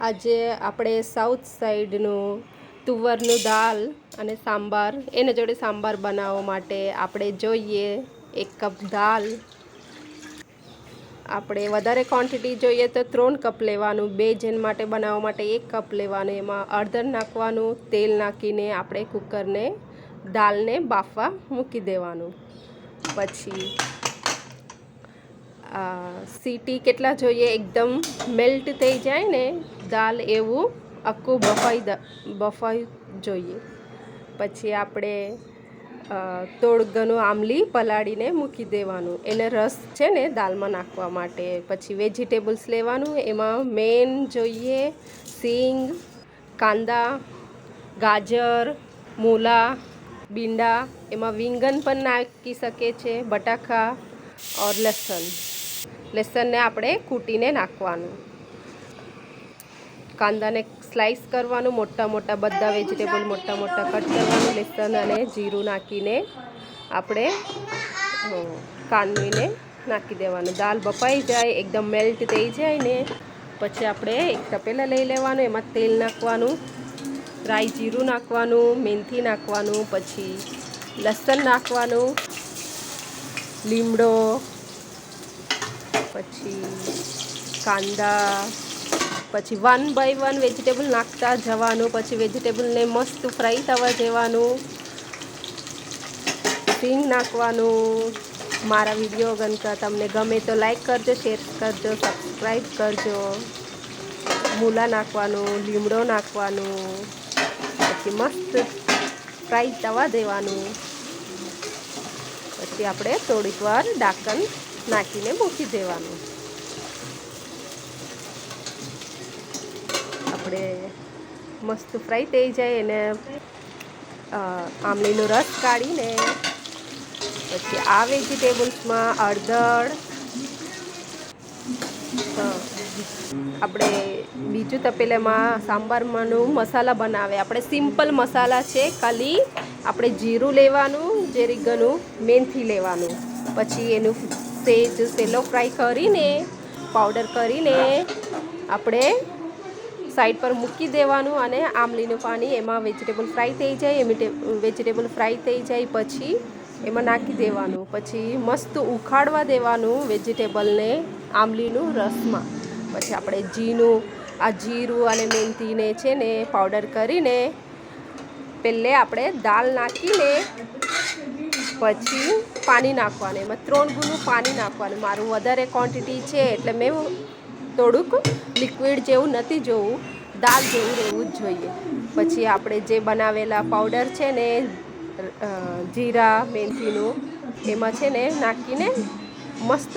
આજે આપણે સાઉથ સાઈડનું તુવરનું દાળ અને સાંભાર એના જોડે સાંભાર બનાવવા માટે આપણે જોઈએ 1 કપ દાળ. આપણે વધારે ક્વોન્ટિટી જોઈએ તો 3 કપ લેવાનું. 2 જણ માટે બનાવવા માટે 1 કપ લેવાનું. એમાં અડધર નાખવાનું. તેલ નાખીને આપણે કુકરને દાળને બાફવા મૂકી દેવાનું. પછી સીટી કેટલા જોઈએ, એકદમ મેલ્ટ થઈ જાય ને દાળ એવું આખું બફાઈ જોઈએ. પછી આપણે થોડું ઘણું આમલી પલાળીને મૂકી દેવાનું. એને રસ છે ને દાળમાં નાખવા માટે. પછી વેજીટેબલ્સ લેવાનું. એમાં મેન જોઈએ સિંગ, કાંદા, ગાજર, મૂલા, ભીંડા, એમાં રીંગણ પણ નાખી શકે છે, બટાકા ઓર લસણને આપણે કૂટીને નાખવાનું. કાંદાને સ્લાઈસ કરવાનું, મોટા મોટા બધા વેજીટેબલ મોટા મોટા કટ કરવાનું. લસણ અને જીરું નાખીને આપણે કાંદીને નાખી દેવાનું. દાળ બફાઈ જાય, એકદમ મેલ્ટ થઈ જાય ને પછી આપણે એક તપેલા લઈ લેવાનું. એમાં તેલ નાખવાનું, રાઈ જીરું નાખવાનું, મેથી નાખવાનું, પછી લસણ નાખવાનું, લીમડો, પછી કાંદા, પછી 1 બાય 1 વેજીટેબલ નાખતા જવાનું. પછી વેજીટેબલને મસ્ત ફ્રાય થવા દેવાનું. સિંગ નાખવાનું. મારા વિડીયો તમને ગમે તો લાઈક કરજો, શેર કરજો, સબસ્ક્રાઈબ કરજો. મૂલા નાખવાનું, લીમડો નાખવાનું, પછી મસ્ત ફ્રાય થવા દેવાનું. પછી આપણે થોડીક વાર ઢાંકણ નાખીને મૂકી દેવાનું. આપણે મસ્ત ફ્રાય થઈ જાય એને આમલીનો રસ કાઢીને પછી આ વેજીટેબલ્સમાં અડધર આપણે બીજું તપેલામાં સાંભારમાંનું મસાલા બનાવે. આપણે સિમ્પલ મસાલા છે. ખાલી આપણે જીરું લેવાનું, જેરી ઘણું મેથી લેવાનું. પછી એનું સેલો ફ્રાય કરીને પાવડર કરીને આપણે સાઈડ પર મૂકી દેવાનું. અને આમલીનું પાણી એમાં વેજીટેબલ ફ્રાય થઈ જાય. વેજીટેબલ ફ્રાય થઈ જાય પછી એમાં નાખી દેવાનું. પછી મસ્ત ઉખાડવા દેવાનું વેજીટેબલને આમલીનું રસમાં. પછી આપણે જીરું અને મેથીને છે ને પાવડર કરીને પહેલે આપણે દાળ નાખીને પછી પાણી નાખવાનું. એમાં 3 ગણું પાણી નાખવાનું. મારું વધારે ક્વોન્ટિટી છે એટલે મેં થોડુંક લિક્વિડ જેવું નથી જોવું, દાળ જેવું રહેવું જ જોઈએ. પછી આપણે જે બનાવેલા પાવડર છે ને જીરા મેથીનું એમાં છે ને નાખીને મસ્ત